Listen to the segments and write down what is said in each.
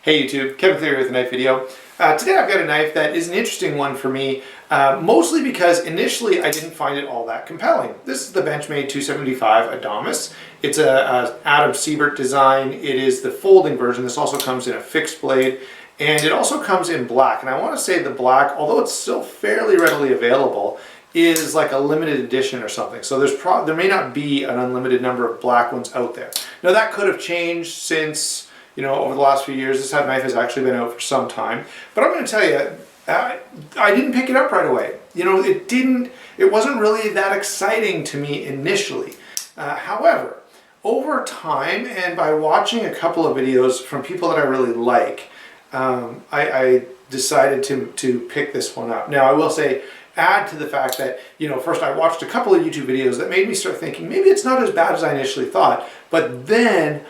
Hey YouTube, Kevin Cleary with a knife video. Today I've got a knife that is an interesting one for me, mostly because initially I didn't find it all that compelling. This is the Benchmade 275 Adamas. It's a Adam Siebert design. It is the folding version. This also comes in a fixed blade, and it also comes in black. And I want to say the black, although it's still fairly readily available, is like a limited edition or something. So there may not be an unlimited number of black ones out there. Now that could have changed since, over the last few years. This knife has actually been out for some time. But I'm going to tell you, I didn't pick it up right away. It wasn't really that exciting to me initially. However, over time and by watching a couple of videos from people that I really like, I decided to pick this one up. Now I will say, add to the fact that, first I watched a couple of YouTube videos that made me start thinking maybe it's not as bad as I initially thought, but then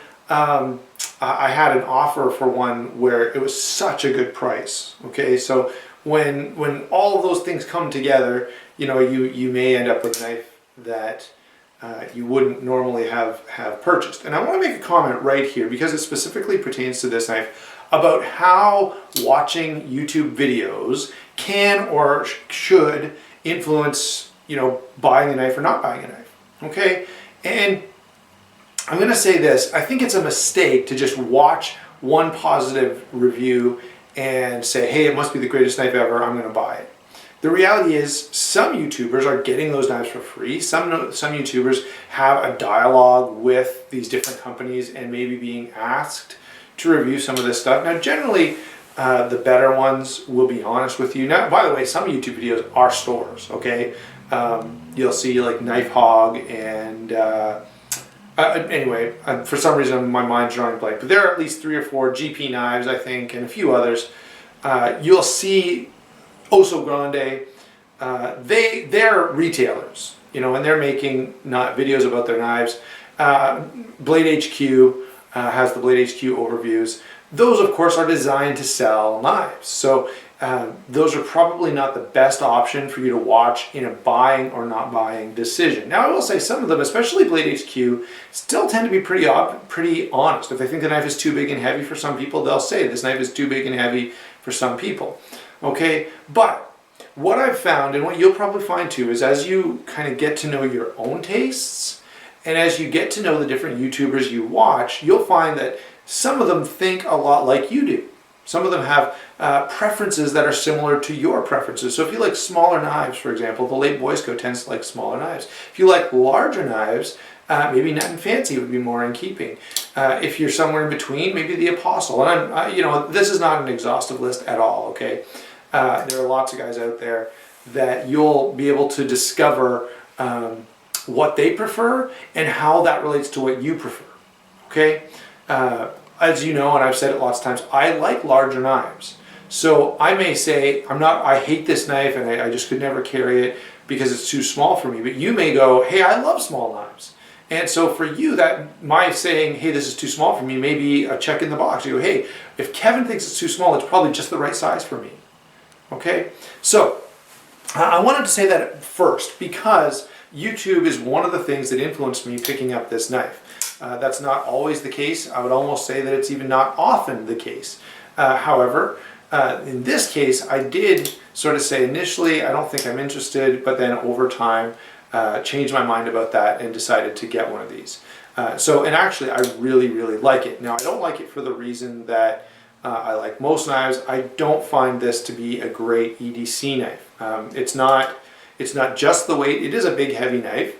I had an offer for one where it was such a good price. Okay, so when all of those things come together, you may end up with a knife that you wouldn't normally have purchased. And I want to make a comment right here because it specifically pertains to this knife about how watching YouTube videos can or should influence, buying a knife or not buying a knife. Okay, and I'm going to say this, I think it's a mistake to just watch one positive review and say, hey, it must be the greatest knife ever, I'm going to buy it. The reality is some YouTubers are getting those knives for free. Some YouTubers have a dialogue with these different companies and maybe being asked to review some of this stuff. Now generally, the better ones will be honest with you. Now, by the way, some YouTube videos are stores, okay? You'll see like Knife Hog and anyway, for some reason my mind's drawing blank, but there are at least 3 or 4 GP knives, I think, and a few others. You'll see Oso Grande. They're retailers, and they're making videos about their knives. Blade HQ has the Blade HQ overviews. Those, of course, are designed to sell knives. So those are probably not the best option for you to watch in a buying or not buying decision. Now, I will say some of them, especially Blade HQ, still tend to be pretty honest. If they think the knife is too big and heavy for some people, they'll say this knife is too big and heavy for some people. Okay, but what I've found, and what you'll probably find too, is as you kind of get to know your own tastes, and as you get to know the different YouTubers you watch, you'll find that some of them think a lot like you do. Some of them have preferences that are similar to your preferences. So if you like smaller knives, for example, the late Boy Scout tends to like smaller knives. If you like larger knives, maybe Nut and Fancy would be more in keeping. If you're somewhere in between, maybe the Apostle. And this is not an exhaustive list at all, okay? There are lots of guys out there that you'll be able to discover what they prefer and how that relates to what you prefer, okay? As you know, and I've said it lots of times, I like larger knives. So I may say, I hate this knife and I just could never carry it because it's too small for me. But you may go, hey, I love small knives. And so for you, that my saying, hey, this is too small for me, may be a check in the box. You go, hey, if Kevin thinks it's too small, it's probably just the right size for me. Okay? So I wanted to say that first because YouTube is one of the things that influenced me picking up this knife. That's not always the case. I would almost say that it's even not often the case. However, in this case, I did sort of say initially, I don't think I'm interested, but then over time, changed my mind about that and decided to get one of these. And actually, I really, really like it. Now, I don't like it for the reason that I like most knives. I don't find this to be a great EDC knife. It's not just the weight. It is a big, heavy knife.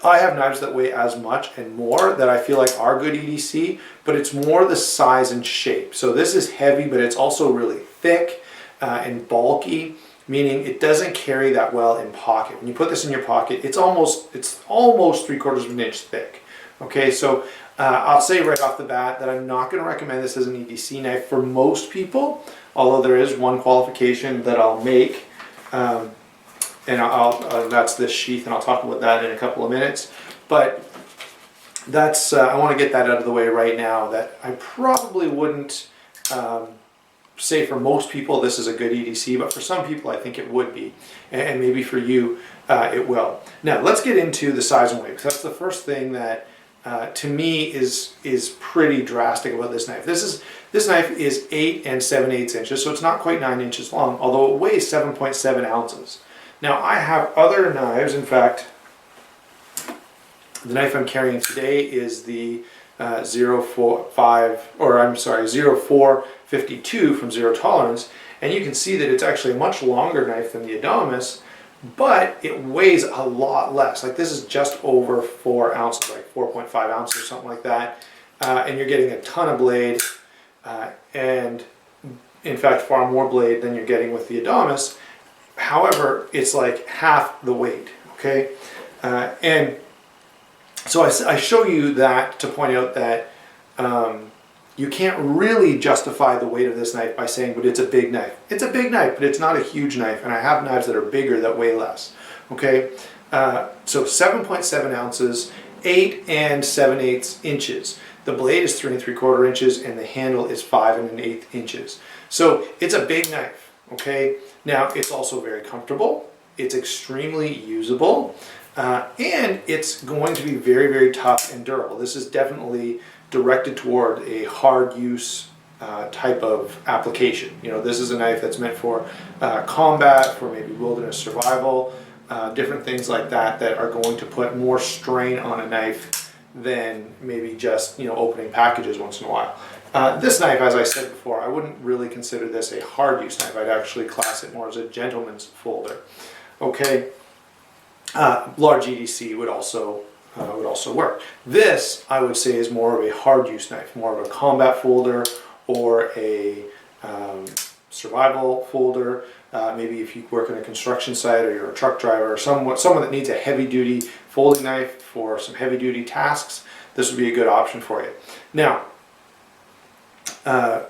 I have knives that weigh as much and more that I feel like are good EDC, but it's more the size and shape. So this is heavy, but it's also really thick and bulky, meaning it doesn't carry that well in pocket. When you put this in your pocket, it's almost 3/4 of an inch thick. Okay, so I'll say right off the bat that I'm not going to recommend this as an EDC knife for most people, although there is one qualification that I'll make. And that's this sheath, and I'll talk about that in a couple of minutes. But that's I want to get that out of the way right now, that I probably wouldn't say for most people this is a good EDC, but for some people I think it would be, and maybe for you it will. Now let's get into the size and weight, because that's the first thing that to me is pretty drastic about this knife. This knife is 8 7/8 inches, so it's not quite 9 inches long, although it weighs 7.7 ounces. Now I have other knives. In fact, the knife I'm carrying today is the 0452 from Zero Tolerance, and you can see that it's actually a much longer knife than the Adamas, but it weighs a lot less. Like, this is just over 4 ounces, like 4.5 ounces or something like that, and you're getting a ton of blade, and in fact far more blade than you're getting with the Adamas. However, it's like half the weight, okay? And so I show you that to point out that you can't really justify the weight of this knife by saying, but it's a big knife. It's a big knife, but it's not a huge knife, and I have knives that are bigger that weigh less, okay? So 7.7 ounces, 8 7/8 inches. The blade is 3 3/4 inches, and the handle is 5 1/8 inches. So it's a big knife, okay? Now, it's also very comfortable. It's extremely usable. And it's going to be very, very tough and durable. This is definitely directed toward a hard use type of application. You know, this is a knife that's meant for combat, for maybe wilderness survival, different things like that that are going to put more strain on a knife than maybe just, you know, opening packages once in a while. This knife, as I said before, I wouldn't really consider this a hard use knife. I'd actually class it more as a gentleman's folder. Okay. Large EDC would also work. This, I would say, is more of a hard use knife, more of a combat folder or a survival folder. Maybe if you work on a construction site, or you're a truck driver, or someone that needs a heavy duty folding knife for some heavy duty tasks, this would be a good option for you. Now,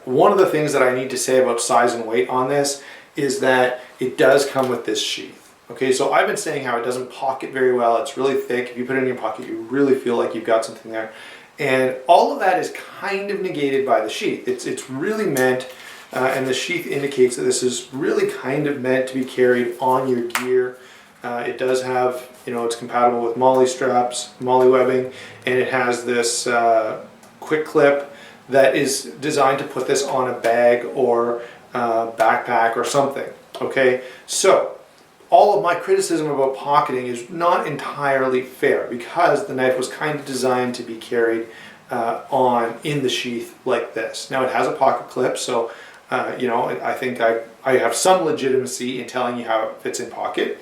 one of the things that I need to say about size and weight on this is that it does come with this sheath. Okay, so I've been saying how it doesn't pocket very well. It's really thick. If you put it in your pocket, you really feel like you've got something there. And all of that is kind of negated by the sheath. It's really meant, and the sheath indicates that this is really kind of meant to be carried on your gear. It does have, you know, it's compatible with MOLLE straps, MOLLE webbing, and it has this quick clip that is designed to put this on a bag or backpack or something. Okay, so all of my criticism about pocketing is not entirely fair, because the knife was kind of designed to be carried in the sheath like this. Now, it has a pocket clip, so you know, I think I have some legitimacy in telling you how it fits in pocket.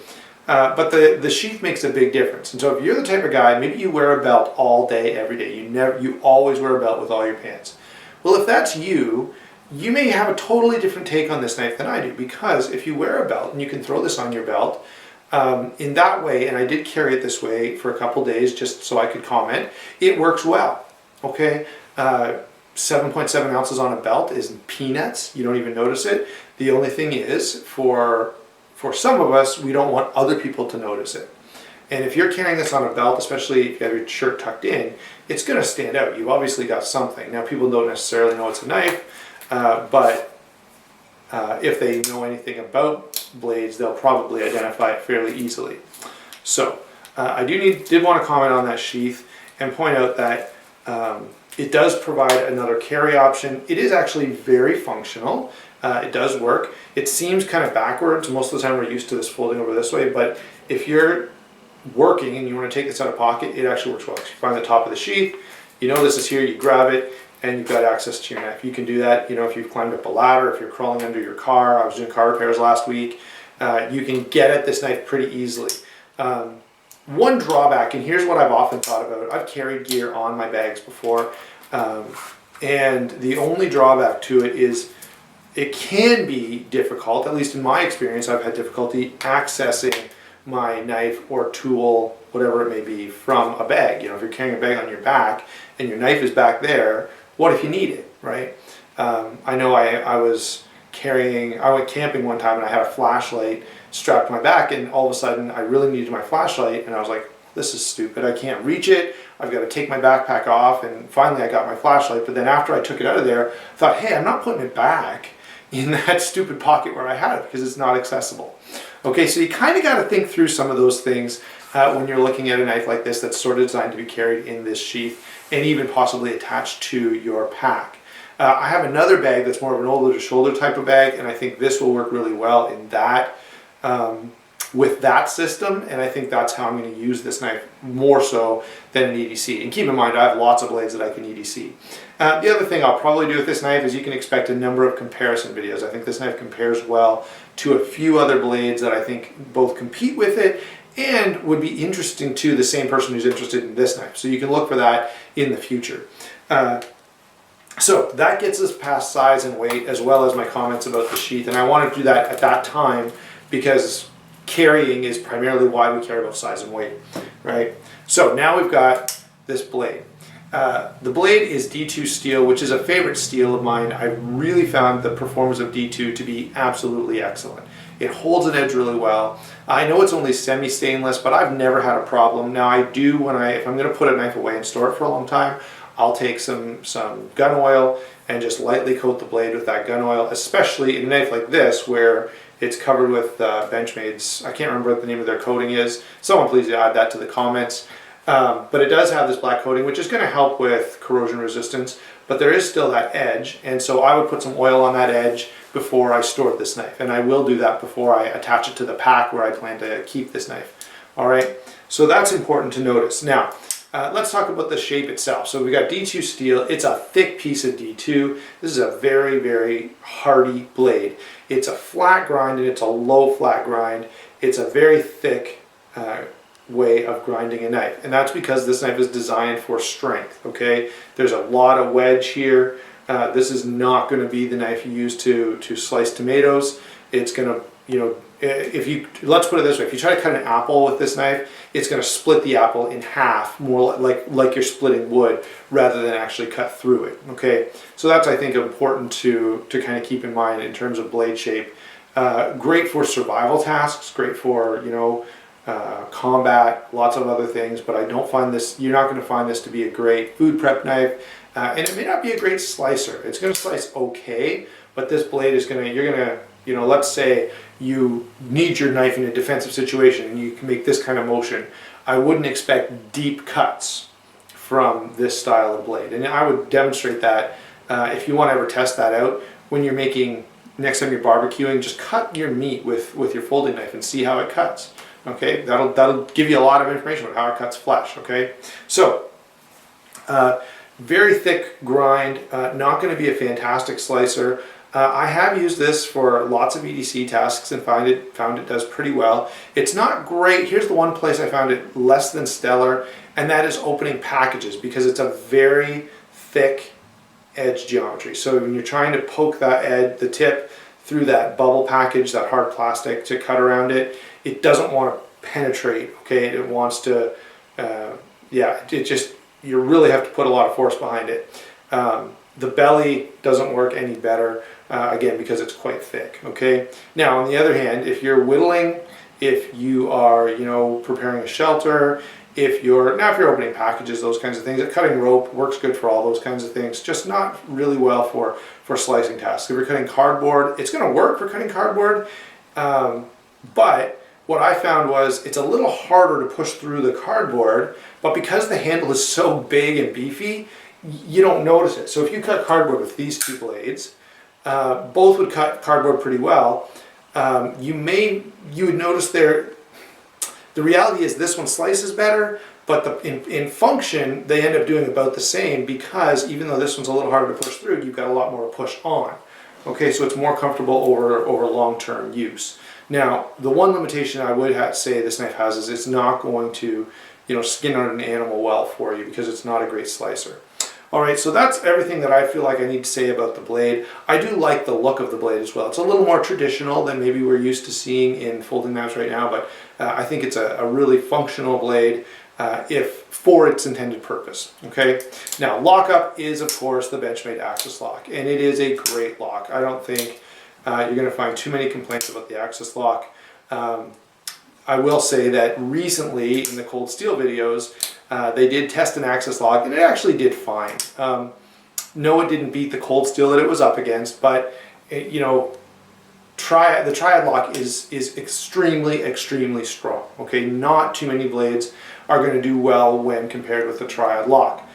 But the sheath makes a big difference. And so if you're the type of guy, maybe you wear a belt all day, every day. You always wear a belt with all your pants. Well, if that's you, you may have a totally different take on this knife than I do, because if you wear a belt and you can throw this on your belt in that way, and I did carry it this way for a couple days just so I could comment, it works well. Okay, 7.7 ounces on a belt is peanuts. You don't even notice it. The only thing is, for some of us, we don't want other people to notice it. And if you're carrying this on a belt, especially if you have your shirt tucked in, it's going to stand out. You've obviously got something. Now, people don't necessarily know it's a knife, but if they know anything about blades, they'll probably identify it fairly easily. So I did want to comment on that sheath and point out that it does provide another carry option. It is actually very functional. It does work. It seems kind of backwards. Most of the time we're used to this folding over this way, but if you're working and you want to take this out of pocket, it actually works well. You find the top of the sheath, you know this is here, you grab it, and you've got access to your knife. You can do that, you know, if you've climbed up a ladder, if you're crawling under your car. I was doing car repairs last week. You can get at this knife pretty easily. One drawback, and here's what I've often thought about. I've carried gear on my bags before, and the only drawback to it is it can be difficult, at least in my experience. I've had difficulty accessing my knife or tool, whatever it may be, from a bag. You know, if you're carrying a bag on your back and your knife is back there, what if you need it, right? I know I went camping one time and I had a flashlight strapped to my back, and all of a sudden I really needed my flashlight, and I was like, this is stupid. I can't reach it. I've got to take my backpack off, and finally I got my flashlight. But then after I took it out of there, I thought, hey, I'm not putting it back in that stupid pocket where I had it, because it's not accessible. Okay, so you kind of got to think through some of those things when you're looking at a knife like this that's sort of designed to be carried in this sheath and even possibly attached to your pack. I have another bag that's more of an over the shoulder type of bag, and I think this will work really well in that with that system, and I think that's how I'm going to use this knife more so than an EDC. And keep in mind, I have lots of blades that I can EDC. The other thing I'll probably do with this knife is you can expect a number of comparison videos. I think this knife compares well to a few other blades that I think both compete with it and would be interesting to the same person who's interested in this knife. So you can look for that in the future. So that gets us past size and weight, as well as my comments about the sheath. And I wanted to do that at that time because carrying is primarily why we care about size and weight, right? So now we've got this blade. The blade is D2 steel, which is a favorite steel of mine. I really found the performance of D2 to be absolutely excellent. It holds an edge really well. I know it's only semi-stainless, but I've never had a problem. Now I do if I'm going to put a knife away and store it for a long time, I'll take some gun oil and just lightly coat the blade with that gun oil, especially in a knife like this where it's covered with Benchmade's, I can't remember what the name of their coating is. Someone please add that to the comments. But it does have this black coating, which is going to help with corrosion resistance, but there is still that edge, and so I would put some oil on that edge before I store this knife, and I will do that before I attach it to the pack where I plan to keep this knife. All right, so that's important to notice. Now, let's talk about the shape itself. So we got D2 steel. It's a thick piece of D2. This is a very, very hardy blade. It's a flat grind and it's a low flat grind. It's a very thick way of grinding a knife, and that's because this knife is designed for strength. Okay, there's a lot of wedge here. This is not going to be the knife you use to slice tomatoes. It's going to, you know, let's put it this way, if you try to cut an apple with this knife, it's going to split the apple in half, more like you're splitting wood rather than actually cut through it. Okay, so that's, I think, important to kind of keep in mind in terms of blade shape. Great for survival tasks, great for, you know, combat, lots of other things, but I don't find this, you're not going to find this to be a great food prep knife, and it may not be a great slicer. It's going to slice okay, but this blade is going to, you're going to, you know, let's say you need your knife in a defensive situation and you can make this kind of motion. I wouldn't expect deep cuts from this style of blade, and I would demonstrate that if you want to ever test that out when you're making, next time you're barbecuing, just cut your meat with your folding knife and see how it cuts. Okay, that'll give you a lot of information about how it cuts flesh. Okay, so very thick grind, not going to be a fantastic slicer. I have used this for lots of EDC tasks and found it does pretty well. It's not great. Here's the one place I found it less than stellar, and that is opening packages, because it's a very thick edge geometry. So when you're trying to poke that edge, the tip, through that bubble package, that hard plastic to cut around it, it doesn't want to penetrate. Okay, it wants to, yeah, it just, you really have to put a lot of force behind it. The belly doesn't work any better, again, because it's quite thick. Okay, now on the other hand, if you're whittling, if you are, you know, preparing a shelter, if you're opening packages, those kinds of things, cutting rope works good for all those kinds of things, just not really well for slicing tasks. If you're cutting cardboard, it's going to work for cutting cardboard, but what I found was it's a little harder to push through the cardboard, but because the handle is so big and beefy, you don't notice it. So if you cut cardboard with these two blades, both would cut cardboard pretty well. You would notice there, the reality is this one slices better, but in function, they end up doing about the same, because even though this one's a little harder to push through, you've got a lot more to push on. Okay, so it's more comfortable over long-term use. Now, the one limitation I would say this knife has is it's not going to, you know, skin out an animal well for you, because it's not a great slicer. All right, so that's everything that I feel like I need to say about the blade. I do like the look of the blade as well. It's a little more traditional than maybe we're used to seeing in folding knives right now, but I think it's a really functional blade for its intended purpose. Okay, now lockup is, of course, the Benchmade Axis lock, and it is a great lock. I don't think you're going to find too many complaints about the Axis lock. I will say that recently in the cold steel videos, they did test an Axis lock, and it actually did fine. No, it didn't beat the cold steel that it was up against, but you know, the triad lock is extremely strong. Okay, not too many blades are going to do well when compared with the triad lock.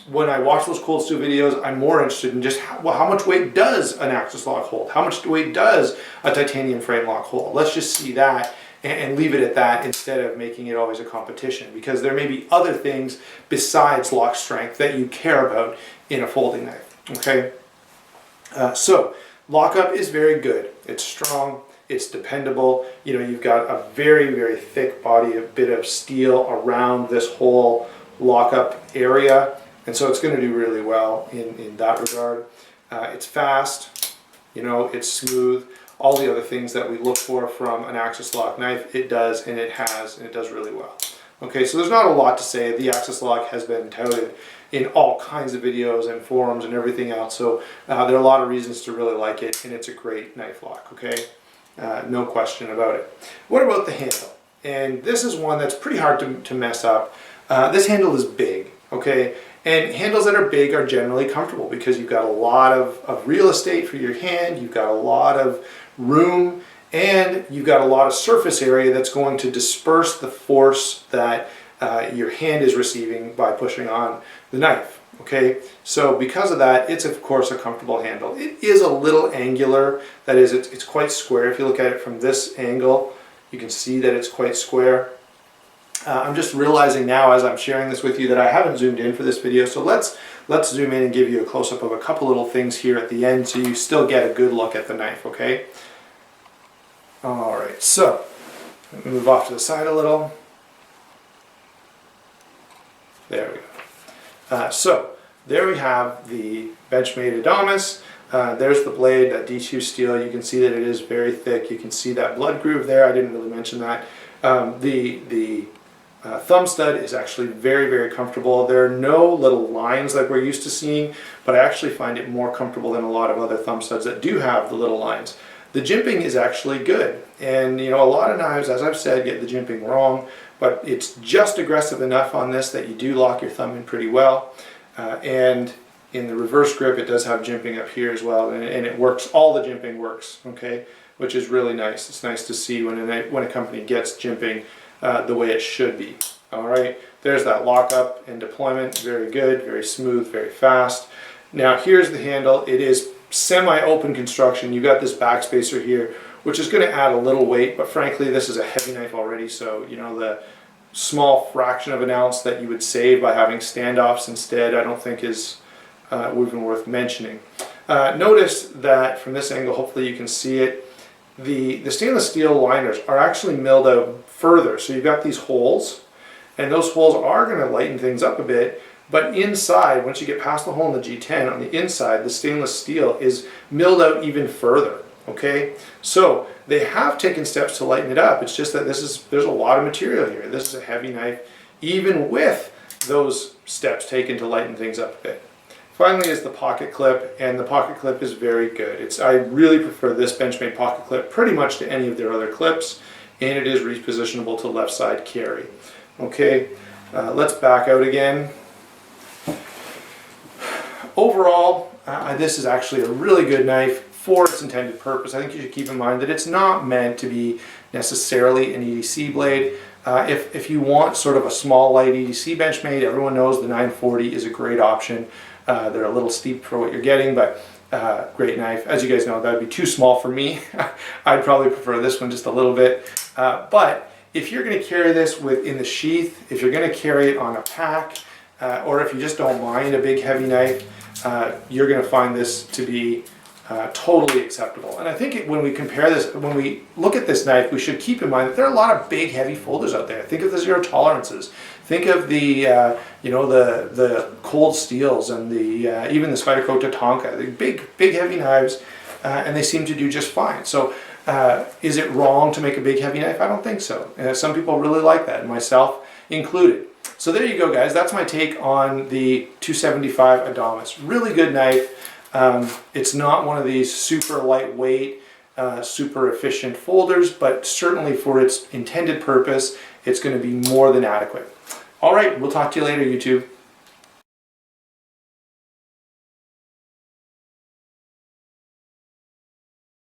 When I watch those cold steel videos, I'm more interested in just how much weight does an axis lock hold? How much weight does a titanium frame lock hold? Let's just see that and leave it at that instead of making it always a competition, because there may be other things besides lock strength that you care about in a folding knife. Okay, so lockup is very good. It's strong. It's dependable. You know, you've got a very thick body, a bit of steel around this whole lockup area. And so it's going to do really well in that regard. It's fast, you know, it's smooth. All the other things that we look for from an axis lock knife, it does, and it has, and it does really well. Okay, so there's not a lot to say. The axis lock has been touted in all kinds of videos and forums and everything else. So there are a lot of reasons to really like it, and it's a great knife lock, okay? No question about it. What about the handle? And this is one that's pretty hard to mess up. This handle is big, okay? And handles that are big are generally comfortable because you've got a lot of real estate for your hand, you've got a lot of room, and you've got a lot of surface area that's going to disperse the force that your hand is receiving by pushing on the knife. Okay, so because of that, it's of course a comfortable handle. It is a little angular, that is, it's quite square. If you look at it from this angle, you can see that it's quite square. I'm just realizing now as I'm sharing this with you that I haven't zoomed in for this video, so let's zoom in and give you a close-up of a couple little things here at the end so you still get a good look at the knife, okay? Alright, so move off to the side a little. There we go. So there we have the Benchmade Adamas. There's the blade, that D2 steel. You can see that it is very thick. You can see that blood groove there. I didn't really mention that. The thumb stud is actually very comfortable. There are no little lines like we're used to seeing, but I actually find it more comfortable than a lot of other thumb studs that do have the little lines. The jimping is actually good, and you know, a lot of knives, as I've said, get the jimping wrong, but it's just aggressive enough on this that you do lock your thumb in pretty well. And in the reverse grip, it does have jimping up here as well, and it works. All the jimping works, okay, which is really nice. It's nice to see when a company gets jimping the way it should be. All right, there's that lockup and deployment. Very good, very smooth, very fast. Now here's the handle. It is semi-open construction. You've got this backspacer here, which is going to add a little weight, but frankly, this is a heavy knife already, so you know, the small fraction of an ounce that you would save by having standoffs instead, I don't think is even worth mentioning. Notice that from this angle, hopefully you can see it, the stainless steel liners are actually milled out further. So you've got these holes, and those holes are going to lighten things up a bit, but inside, once you get past the hole in the G10, on the inside, the stainless steel is milled out even further. Okay, so they have taken steps to lighten it up. It's just that there's a lot of material here. This is a heavy knife, even with those steps taken to lighten things up a bit. Finally is the pocket clip, and the pocket clip is very good. I really prefer this Benchmade pocket clip pretty much to any of their other clips, and it is repositionable to left side carry. Okay, let's back out again. Overall, this is actually a really good knife for its intended purpose. I think you should keep in mind that it's not meant to be necessarily an EDC blade. If you want sort of a small light EDC Benchmade, everyone knows the 940 is a great option. They're a little steep for what you're getting, but great knife. As you guys know, that would be too small for me. I'd probably prefer this one just a little bit. But if you're going to carry this in the sheath, if you're going to carry it on a pack, or if you just don't mind a big heavy knife, you're going to find this to be totally acceptable. And I think when we compare this, when we look at this knife, we should keep in mind that there are a lot of big heavy folders out there. Think of the zero tolerances. Think of the the cold steels and the even the Spyderco Tatanka. The big heavy knives, and they seem to do just fine. So is it wrong to make a big heavy knife? I don't think so. Some people really like that, myself included. So there you go, guys. That's my take on the 275 Adamas. Really good knife. It's not one of these super lightweight, super efficient folders, but certainly for its intended purpose, it's going to be more than adequate. All right, we'll talk to you later, YouTube.